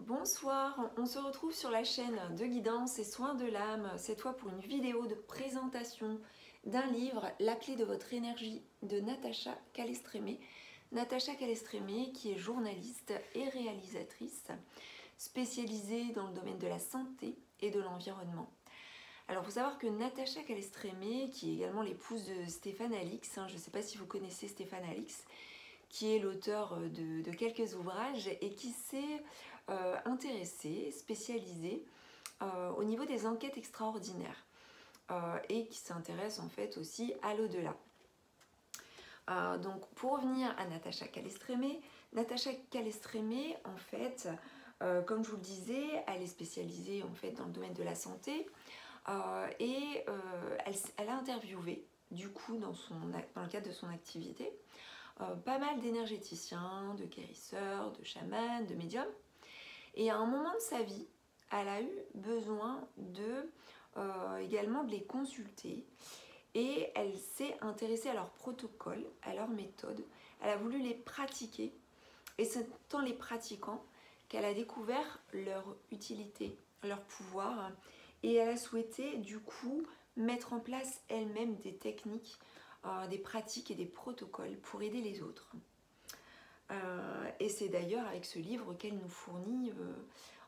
Bonsoir, on se retrouve sur la chaîne de guidance et soins de l'âme, cette fois pour une vidéo de présentation d'un livre, La clé de votre énergie de Natacha Calestrémé. Natacha Calestrémé qui est journaliste et réalisatrice spécialisée dans le domaine de la santé et de l'environnement. Alors il faut savoir que Natacha Calestrémé, qui est également l'épouse de Stéphane Alix, je ne sais pas si vous connaissez Stéphane Alix, qui est l'auteur de quelques ouvrages et qui s'est intéressé, spécialisé au niveau des enquêtes extraordinaires et qui s'intéresse en fait aussi à l'au-delà. Donc pour revenir à Natacha Calestrémé en fait, comme je vous le disais, elle est spécialisée en fait dans le domaine de la santé et elle a interviewé du coup dans le cadre de son activité pas mal d'énergéticiens, de guérisseurs, de chamans, de médiums. Et à un moment de sa vie, elle a eu besoin également de les consulter. Et elle s'est intéressée à leurs protocoles, à leurs méthodes. Elle a voulu les pratiquer. Et c'est en les pratiquant qu'elle a découvert leur utilité, leur pouvoir. Et elle a souhaité du coup mettre en place elle-même des techniques, des pratiques et des protocoles pour aider les autres. Et c'est d'ailleurs avec ce livre qu'elle nous fournit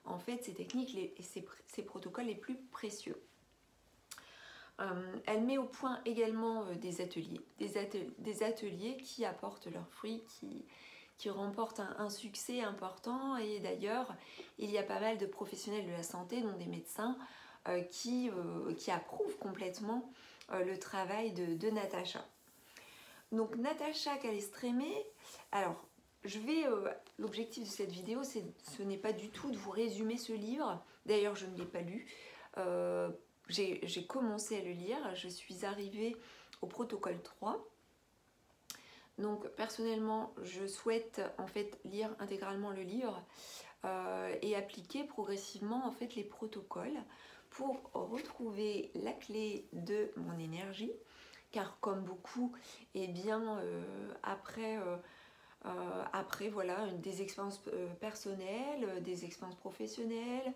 en fait ces techniques et ces protocoles les plus précieux. Elle met au point également des ateliers qui apportent leurs fruits, qui remportent un succès important. Et d'ailleurs, il y a pas mal de professionnels de la santé, dont des médecins, qui approuvent complètement le travail de Natacha. Donc Natacha Calestrémé, alors l'objectif de cette vidéo, ce n'est pas du tout de vous résumer ce livre. D'ailleurs, je ne l'ai pas lu. J'ai commencé à le lire. Je suis arrivée au protocole 3. Donc personnellement, je souhaite en fait lire intégralement le livre et appliquer progressivement en fait les protocoles pour retrouver la clé de mon énergie. Car comme beaucoup, eh bien, après voilà, des expériences personnelles, des expériences professionnelles,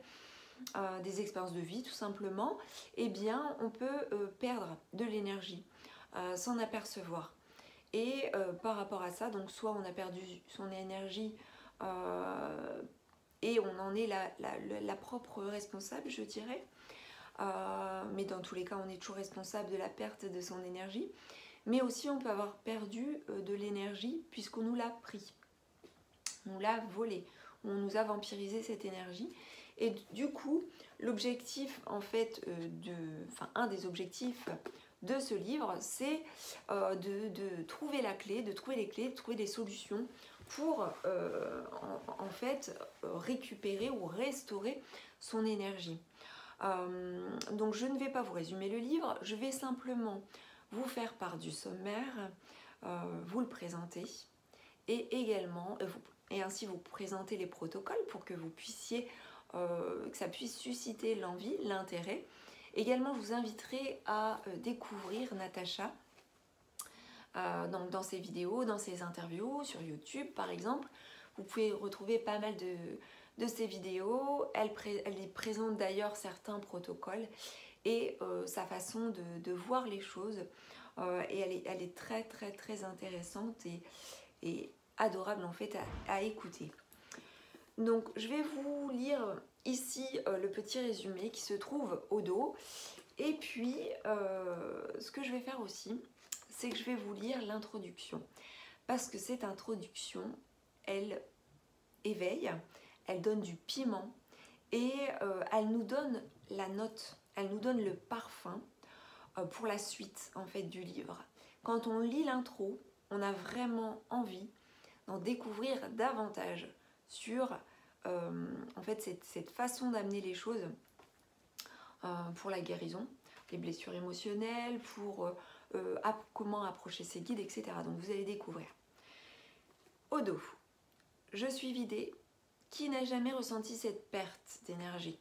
des expériences de vie tout simplement, eh bien, on peut perdre de l'énergie sans apercevoir. Et par rapport à ça, donc soit on a perdu son énergie et on en est la propre responsable, je dirais, mais dans tous les cas, on est toujours responsable de la perte de son énergie. Mais aussi, on peut avoir perdu de l'énergie puisqu'on nous l'a pris. On l'a volé. On nous a vampirisé cette énergie. Et du coup, l'objectif, en fait, un des objectifs de ce livre, c'est de trouver la clé, de trouver les clés, de trouver des solutions pour, en fait, récupérer ou restaurer son énergie. Donc je ne vais pas vous résumer le livre, je vais simplement vous faire part du sommaire, vous le présenter et également et ainsi vous présenter les protocoles pour que vous puissiez que ça puisse susciter l'envie, l'intérêt. Également, je vous inviterai à découvrir Natacha dans ses vidéos, dans ses interviews sur YouTube par exemple. Vous pouvez retrouver pas mal de ces vidéos. Elle présente d'ailleurs certains protocoles et sa façon de voir les choses. Et elle est très très très intéressante et adorable en fait à écouter. Donc je vais vous lire ici le petit résumé qui se trouve au dos. Et puis ce que je vais faire aussi, c'est que je vais vous lire l'introduction. Parce que cette introduction, elle éveille, elle donne du piment et elle nous donne la note, elle nous donne le parfum pour la suite en fait du livre. Quand on lit l'intro, on a vraiment envie d'en découvrir davantage sur en fait cette façon d'amener les choses pour la guérison, les blessures émotionnelles, pour comment approcher ses guides, etc. Donc vous allez découvrir. Au dos, je suis vidée. Qui n'a jamais ressenti cette perte d'énergie?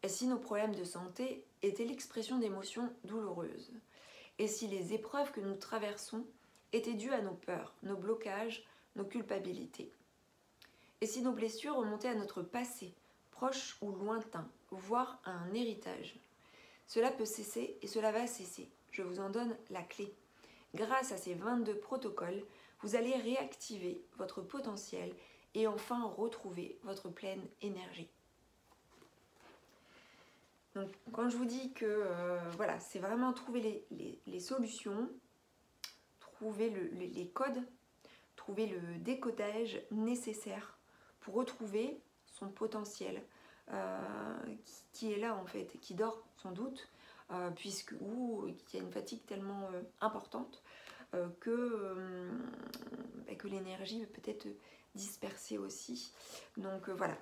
Et si nos problèmes de santé étaient l'expression d'émotions douloureuses? Et si les épreuves que nous traversons étaient dues à nos peurs, nos blocages, nos culpabilités? Et si nos blessures remontaient à notre passé, proche ou lointain, voire un héritage. Cela peut cesser et cela va cesser. Je vous en donne la clé. Grâce à ces 22 protocoles, vous allez réactiver votre potentiel et enfin retrouver votre pleine énergie. Donc, quand je vous dis que voilà, c'est vraiment trouver les solutions, trouver les codes, trouver le décodage nécessaire pour retrouver son potentiel qui est là en fait, qui dort sans doute, ou qui a une fatigue tellement importante que l'énergie peut être dispersée aussi. Donc voilà.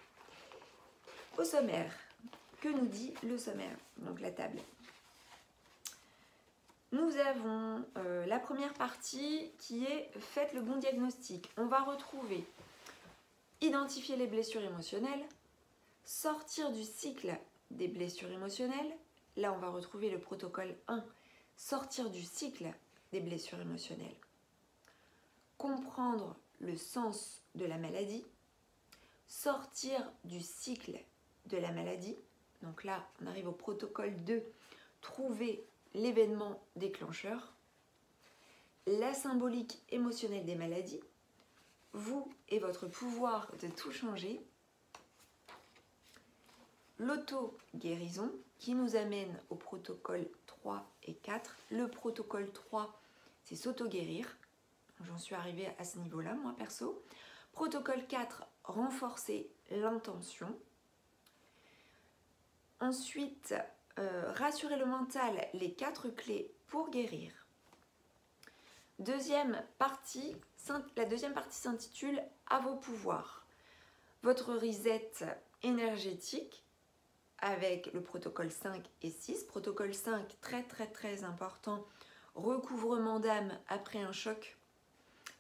Au sommaire, que nous dit le sommaire? Donc la table. Nous avons la première partie qui est « Faites le bon diagnostic ». On va retrouver identifier les blessures émotionnelles, sortir du cycle des blessures émotionnelles. Là, on va retrouver le protocole 1, sortir du cycle des blessures émotionnelles. Comprendre le sens de la maladie, sortir du cycle de la maladie. Donc là, on arrive au protocole 2, trouver l'événement déclencheur, la symbolique émotionnelle des maladies, vous et votre pouvoir de tout changer, l'auto-guérison qui nous amène au protocole 3 et 4. Le protocole 3, c'est s'auto-guérir. J'en suis arrivée à ce niveau-là, moi perso. Protocole 4, renforcer l'intention. Ensuite, rassurer le mental, les 4 clés pour guérir. La deuxième partie s'intitule « À vos pouvoirs ». Votre reset énergétique avec le protocole 5 et 6. Protocole 5, très important, recouvrement d'âme après un choc.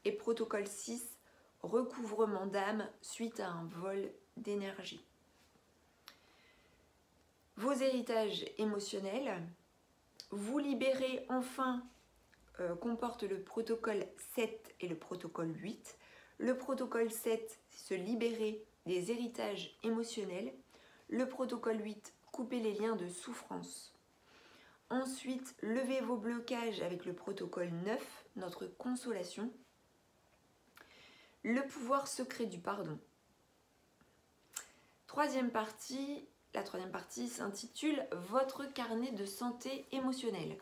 Et protocole 6, recouvrement d'âme suite à un vol d'énergie. Vos héritages émotionnels, vous libérez enfin, comporte le protocole 7 et le protocole 8. Le protocole 7, c'est se libérer des héritages émotionnels. Le protocole 8, couper les liens de souffrance. Ensuite, levez vos blocages avec le protocole 9, notre consolation. Le pouvoir secret du pardon. La troisième partie s'intitule « Votre carnet de santé émotionnelle ».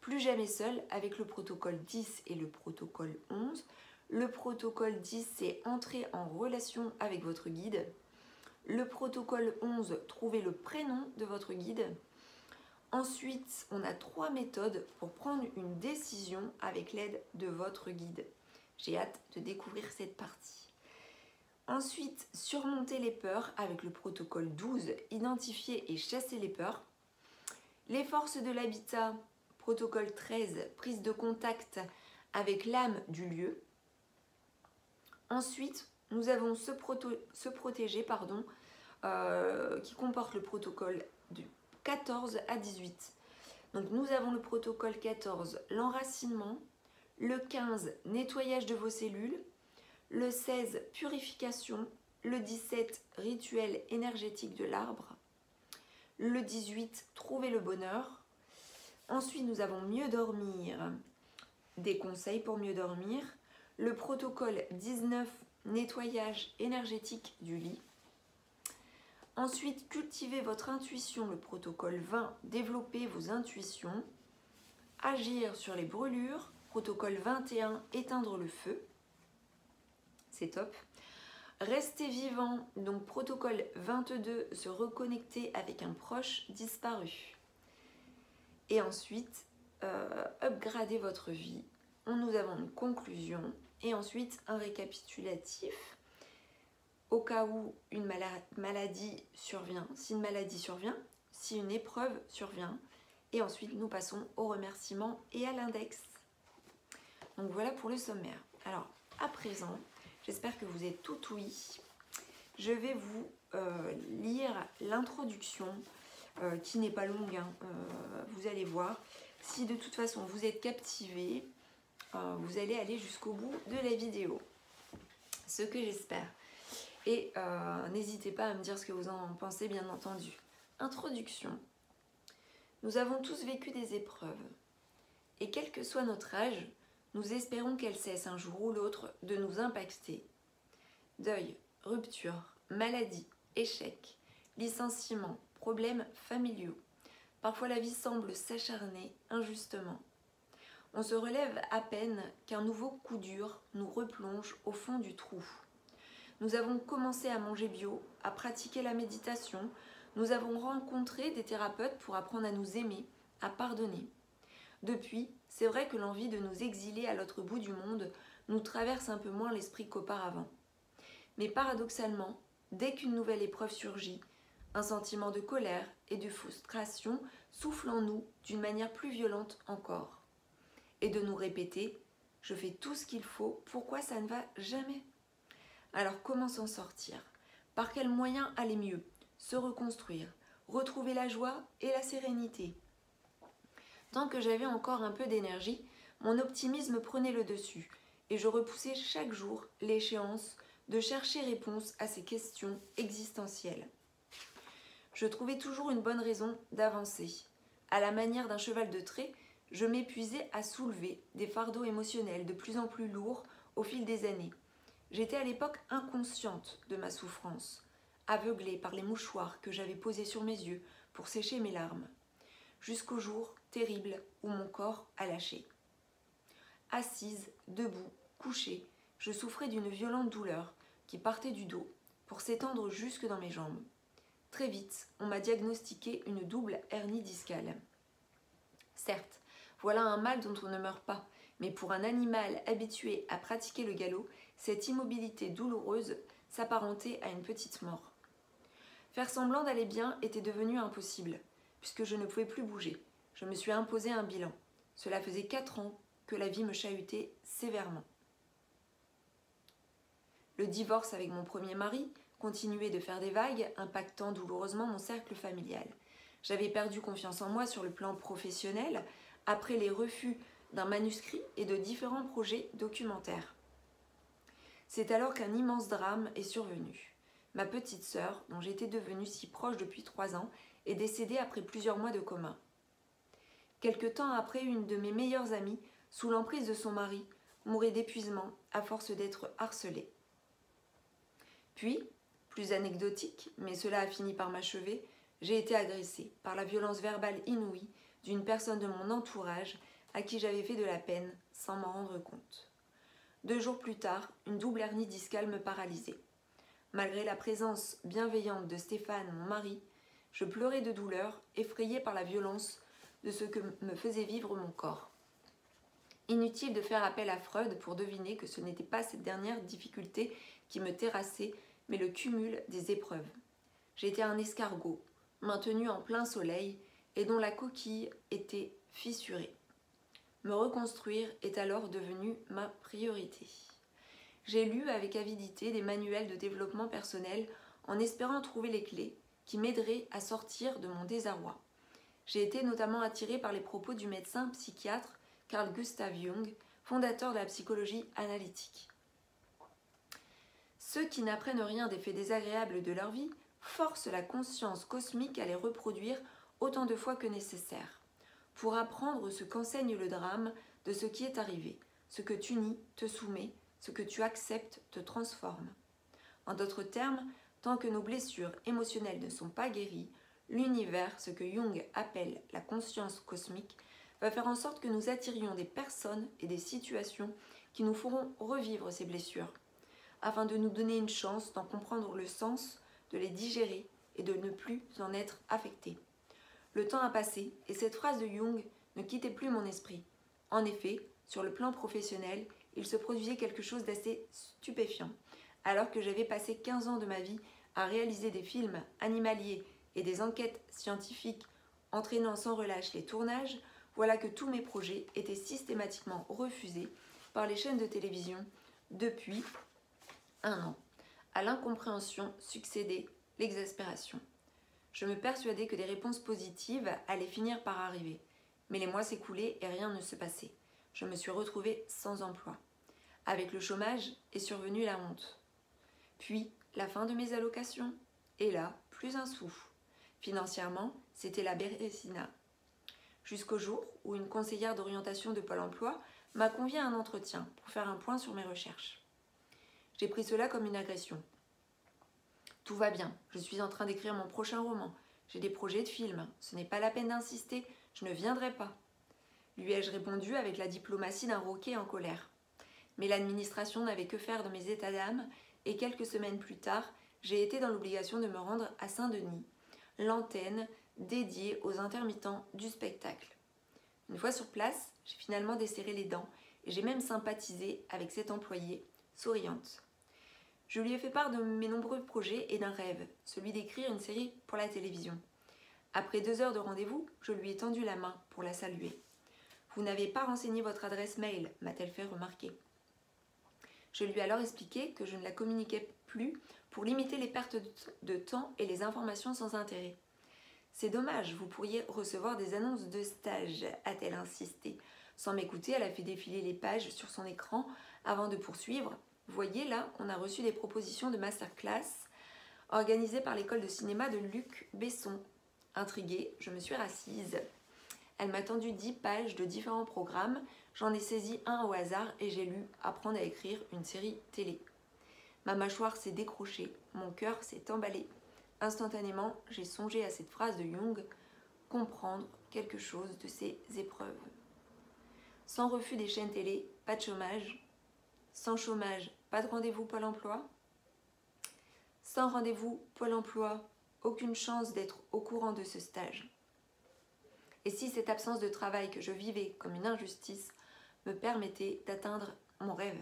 Plus jamais seul avec le protocole 10 et le protocole 11. Le protocole 10, c'est entrer en relation avec votre guide. Le protocole 11, trouver le prénom de votre guide. Ensuite, on a 3 méthodes pour prendre une décision avec l'aide de votre guide. J'ai hâte de découvrir cette partie. Ensuite, surmonter les peurs avec le protocole 12, identifier et chasser les peurs. Les forces de l'habitat, protocole 13, prise de contact avec l'âme du lieu. Ensuite, nous avons se protéger, qui comporte le protocole du 14 à 18. Donc nous avons le protocole 14, l'enracinement, le 15, nettoyage de vos cellules, le 16, purification, le 17, rituel énergétique de l'arbre, le 18, trouver le bonheur. Ensuite, nous avons mieux dormir, des conseils pour mieux dormir, le protocole 19, nettoyage énergétique du lit. Ensuite, cultiver votre intuition, le protocole 20, développer vos intuitions, agir sur les brûlures, protocole 21, éteindre le feu. C'est top. Rester vivant, donc protocole 22, se reconnecter avec un proche disparu. Et ensuite, upgrader votre vie. Nous avons une conclusion et ensuite un récapitulatif au cas où une maladie survient, si une maladie survient, si une épreuve survient. Et ensuite, nous passons au remerciement et à l'index. Donc voilà pour le sommaire. Alors, à présent, j'espère que vous êtes tout ouïs. Je vais vous lire l'introduction qui n'est pas longue. Vous allez voir. Si de toute façon vous êtes captivé, vous allez aller jusqu'au bout de la vidéo. Ce que j'espère. Et n'hésitez pas à me dire ce que vous en pensez, bien entendu. Introduction. Nous avons tous vécu des épreuves. Et quel que soit notre âge, nous espérons qu'elles cessent un jour ou l'autre de nous impacter. Deuil, rupture, maladie, échec, licenciement, problèmes familiaux. Parfois la vie semble s'acharner injustement. On se relève à peine qu'un nouveau coup dur nous replonge au fond du trou. Nous avons commencé à manger bio, à pratiquer la méditation. Nous avons rencontré des thérapeutes pour apprendre à nous aimer, à pardonner. Depuis, c'est vrai que l'envie de nous exiler à l'autre bout du monde nous traverse un peu moins l'esprit qu'auparavant. Mais paradoxalement, dès qu'une nouvelle épreuve surgit, un sentiment de colère et de frustration souffle en nous d'une manière plus violente encore. Et de nous répéter « Je fais tout ce qu'il faut, pourquoi ça ne va jamais ?» Alors comment s'en sortir? Par quels moyens aller mieux? Se reconstruire, retrouver la joie et la sérénité. Tant que j'avais encore un peu d'énergie, mon optimisme prenait le dessus et je repoussais chaque jour l'échéance de chercher réponse à ces questions existentielles. Je trouvais toujours une bonne raison d'avancer. À la manière d'un cheval de trait, je m'épuisais à soulever des fardeaux émotionnels de plus en plus lourds au fil des années. J'étais à l'époque inconsciente de ma souffrance, aveuglée par les mouchoirs que j'avais posés sur mes yeux pour sécher mes larmes, jusqu'au jour terrible où mon corps a lâché. Assise, debout, couchée, je souffrais d'une violente douleur qui partait du dos pour s'étendre jusque dans mes jambes. Très vite, on m'a diagnostiqué une double hernie discale. Certes, voilà un mal dont on ne meurt pas, mais pour un animal habitué à pratiquer le galop, cette immobilité douloureuse s'apparentait à une petite mort. Faire semblant d'aller bien était devenu impossible, puisque je ne pouvais plus bouger. Je me suis imposé un bilan. Cela faisait 4 ans que la vie me chahutait sévèrement. Le divorce avec mon premier mari continuait de faire des vagues, impactant douloureusement mon cercle familial. J'avais perdu confiance en moi sur le plan professionnel, après les refus d'un manuscrit et de différents projets documentaires. C'est alors qu'un immense drame est survenu. Ma petite sœur, dont j'étais devenue si proche depuis 3 ans, est décédée après plusieurs mois de coma. Quelque temps après, une de mes meilleures amies, sous l'emprise de son mari, mourait d'épuisement à force d'être harcelée. Puis, plus anecdotique, mais cela a fini par m'achever, j'ai été agressée par la violence verbale inouïe d'une personne de mon entourage à qui j'avais fait de la peine sans m'en rendre compte. 2 jours plus tard, une double hernie discale me paralysait. Malgré la présence bienveillante de Stéphane, mon mari, je pleurais de douleur, effrayée par la violence de ce que me faisait vivre mon corps. Inutile de faire appel à Freud pour deviner que ce n'était pas cette dernière difficulté qui me terrassait, mais le cumul des épreuves. J'étais un escargot, maintenu en plein soleil, et dont la coquille était fissurée. Me reconstruire est alors devenu ma priorité. J'ai lu avec avidité des manuels de développement personnel en espérant trouver les clés qui m'aideraient à sortir de mon désarroi. J'ai été notamment attirée par les propos du médecin psychiatre Carl Gustav Jung, fondateur de la psychologie analytique. Ceux qui n'apprennent rien des faits désagréables de leur vie forcent la conscience cosmique à les reproduire autant de fois que nécessaire, pour apprendre ce qu'enseigne le drame de ce qui est arrivé. Ce que tu nies te soumet, ce que tu acceptes te transforme. En d'autres termes, tant que nos blessures émotionnelles ne sont pas guéries, l'univers, ce que Jung appelle la conscience cosmique, va faire en sorte que nous attirions des personnes et des situations qui nous feront revivre ces blessures, afin de nous donner une chance d'en comprendre le sens, de les digérer et de ne plus en être affectés. Le temps a passé et cette phrase de Jung ne quittait plus mon esprit. En effet, sur le plan professionnel, il se produisait quelque chose d'assez stupéfiant. Alors que j'avais passé 15 ans de ma vie à réaliser des films animaliers et des enquêtes scientifiques entraînant sans relâche les tournages, voilà que tous mes projets étaient systématiquement refusés par les chaînes de télévision depuis 1 an. À l'incompréhension succédait l'exaspération. Je me persuadais que des réponses positives allaient finir par arriver. Mais les mois s'écoulaient et rien ne se passait. Je me suis retrouvée sans emploi. Avec le chômage est survenue la honte. Puis, la fin de mes allocations. Et là, plus un sou. Financièrement, c'était la bérésina. Jusqu'au jour où une conseillère d'orientation de Pôle emploi m'a convié à un entretien pour faire un point sur mes recherches. J'ai pris cela comme une agression. Tout va bien, je suis en train d'écrire mon prochain roman. J'ai des projets de film, ce n'est pas la peine d'insister, je ne viendrai pas. Lui ai-je répondu avec la diplomatie d'un roquet en colère. Mais l'administration n'avait que faire de mes états d'âme et quelques semaines plus tard, j'ai été dans l'obligation de me rendre à Saint-Denis, l'antenne dédiée aux intermittents du spectacle. Une fois sur place, j'ai finalement desserré les dents et j'ai même sympathisé avec cette employée souriante. Je lui ai fait part de mes nombreux projets et d'un rêve, celui d'écrire une série pour la télévision. Après 2 heures de rendez-vous, je lui ai tendu la main pour la saluer. « Vous n'avez pas renseigné votre adresse mail », m'a-t-elle fait remarquer. Je lui ai alors expliqué que je ne la communiquais plus pour limiter les pertes de temps et les informations sans intérêt. « C'est dommage, vous pourriez recevoir des annonces de stage », a-t-elle insisté. Sans m'écouter, elle a fait défiler les pages sur son écran avant de poursuivre. « Voyez là, on a reçu des propositions de masterclass organisées par l'école de cinéma de Luc Besson. » Intriguée, je me suis rassise. Elle m'a tendu 10 pages de différents programmes, j'en ai saisi un au hasard et j'ai lu « Apprendre à écrire une série télé ». Ma mâchoire s'est décrochée, mon cœur s'est emballé. Instantanément, j'ai songé à cette phrase de Jung « comprendre quelque chose de ses épreuves ». Sans refus des chaînes télé, pas de chômage. Sans chômage, pas de rendez-vous Pôle emploi. Sans rendez-vous Pôle emploi, aucune chance d'être au courant de ce stage. Et si cette absence de travail que je vivais comme une injustice me permettait d'atteindre mon rêve?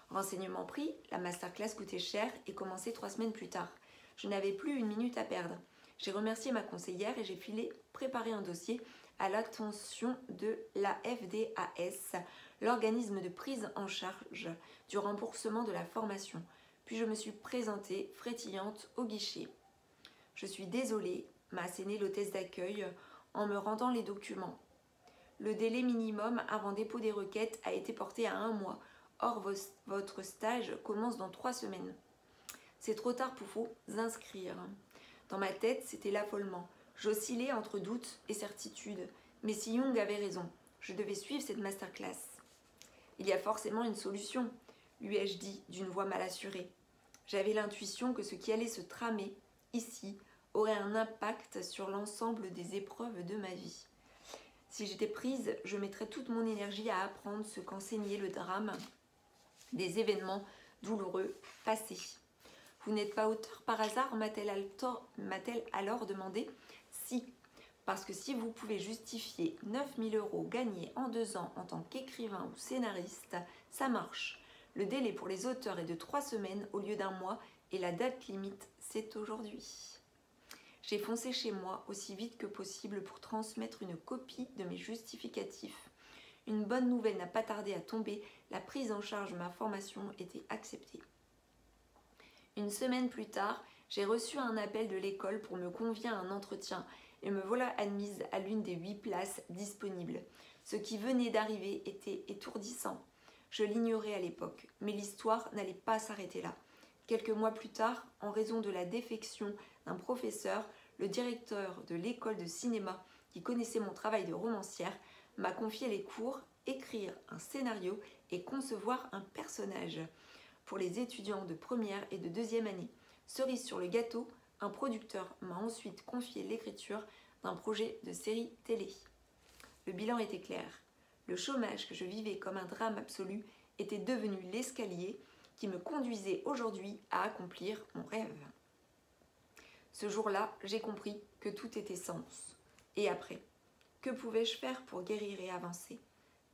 Renseignement pris, la masterclass coûtait cher et commençait 3 semaines plus tard. Je n'avais plus une minute à perdre. J'ai remercié ma conseillère et j'ai filé préparer un dossier à l'attention de la FDAS, l'organisme de prise en charge du remboursement de la formation. Puis je me suis présentée frétillante au guichet. « Je suis désolée », m'a asséné l'hôtesse d'accueil en me rendant les documents. Le délai minimum avant dépôt des requêtes a été porté à 1 mois. Or, votre stage commence dans 3 semaines. C'est trop tard pour vous inscrire. Dans ma tête, c'était l'affolement. J'oscillais entre doute et certitude. Mais si Jung avait raison, je devais suivre cette masterclass. Il y a forcément une solution, lui ai-je dit d'une voix mal assurée. J'avais l'intuition que ce qui allait se tramer ici aurait un impact sur l'ensemble des épreuves de ma vie. Si j'étais prise, je mettrais toute mon énergie à apprendre ce qu'enseignait le drame des événements douloureux passés. « Vous n'êtes pas auteur par hasard ?» m'a-t-elle alors demandé. « Si, parce que si vous pouvez justifier 9 000 € gagnés en 2 ans en tant qu'écrivain ou scénariste, ça marche. Le délai pour les auteurs est de 3 semaines au lieu d'1 mois et la date limite, c'est aujourd'hui. » J'ai foncé chez moi aussi vite que possible pour transmettre une copie de mes justificatifs. Une bonne nouvelle n'a pas tardé à tomber, la prise en charge de ma formation était acceptée. Une semaine plus tard, j'ai reçu un appel de l'école pour me convier à un entretien et me voilà admise à l'une des 8 places disponibles. Ce qui venait d'arriver était étourdissant. Je l'ignorais à l'époque, mais l'histoire n'allait pas s'arrêter là. Quelques mois plus tard, en raison de la défection d'un professeur, le directeur de l'école de cinéma, qui connaissait mon travail de romancière, m'a confié les cours, écrire un scénario et concevoir un personnage pour les étudiants de première et de 2e année. Cerise sur le gâteau, un producteur m'a ensuite confié l'écriture d'un projet de série télé. Le bilan était clair. Le chômage que je vivais comme un drame absolu était devenu l'escalier qui me conduisait aujourd'hui à accomplir mon rêve. Ce jour-là, j'ai compris que tout était sens. Et après, que pouvais-je faire pour guérir et avancer?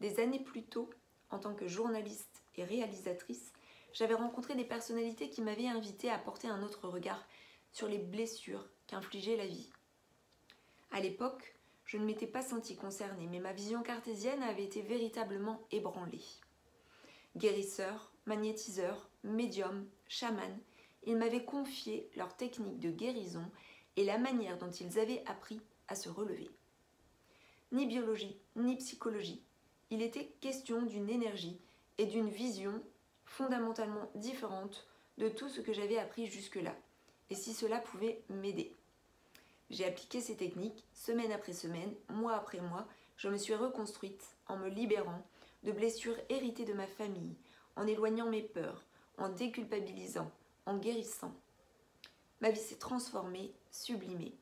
Des années plus tôt, en tant que journaliste et réalisatrice, j'avais rencontré des personnalités qui m'avaient invité à porter un autre regard sur les blessures qu'infligeait la vie. À l'époque, je ne m'étais pas sentie concernée, mais ma vision cartésienne avait été véritablement ébranlée. Guérisseurs, magnétiseurs, médiums, chamans, ils m'avaient confié leurs techniques de guérison et la manière dont ils avaient appris à se relever. Ni biologie, ni psychologie, il était question d'une énergie et d'une vision fondamentalement différentes de tout ce que j'avais appris jusque-là et si cela pouvait m'aider. J'ai appliqué ces techniques semaine après semaine, mois après mois. Je me suis reconstruite en me libérant de blessures héritées de ma famille, en éloignant mes peurs, en déculpabilisant, en guérissant. Ma vie s'est transformée, sublimée.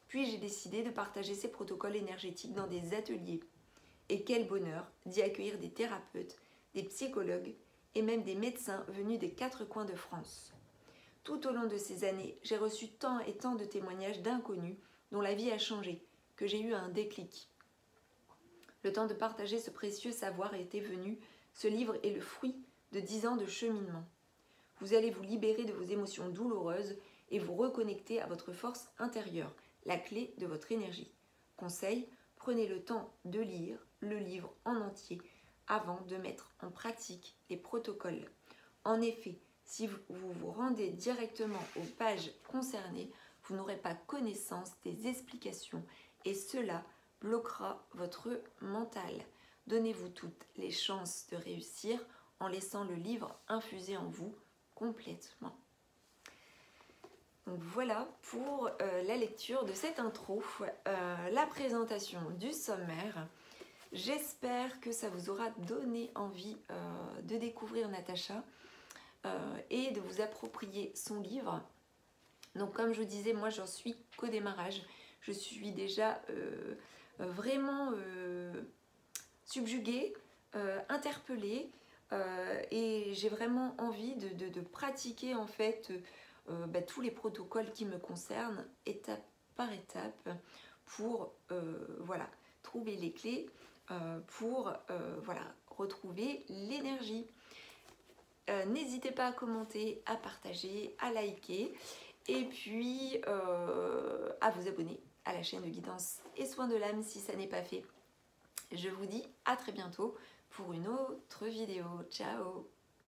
Puis j'ai décidé de partager ces protocoles énergétiques dans des ateliers. Et quel bonheur d'y accueillir des thérapeutes, des psychologues et même des médecins venus des 4 coins de France. Tout au long de ces années, j'ai reçu tant et tant de témoignages d'inconnus dont la vie a changé, que j'ai eu un déclic. Le temps de partager ce précieux savoir était venu. Ce livre est le fruit de 10 ans de cheminement. Vous allez vous libérer de vos émotions douloureuses et vous reconnecter à votre force intérieure, la clé de votre énergie. Conseil, prenez le temps de lire le livre en entier avant de mettre en pratique les protocoles. En effet, si vous vous rendez directement aux pages concernées, vous n'aurez pas connaissance des explications et cela bloquera votre mental. Donnez-vous toutes les chances de réussir en laissant le livre infuser en vous complètement. Donc voilà pour la lecture de cette intro, la présentation du sommaire. J'espère que ça vous aura donné envie de découvrir Natacha et de vous approprier son livre. Donc comme je vous disais, moi j'en suis qu'au démarrage. Je suis déjà vraiment subjuguée, interpellée et j'ai vraiment envie de pratiquer en fait tous les protocoles qui me concernent étape par étape pour voilà, trouver les clés pour voilà, retrouver l'énergie. N'hésitez pas à commenter, à partager, à liker et puis à vous abonner à la chaîne de guidance et soins de l'âme si ça n'est pas fait. Je vous dis à très bientôt pour une autre vidéo. Ciao!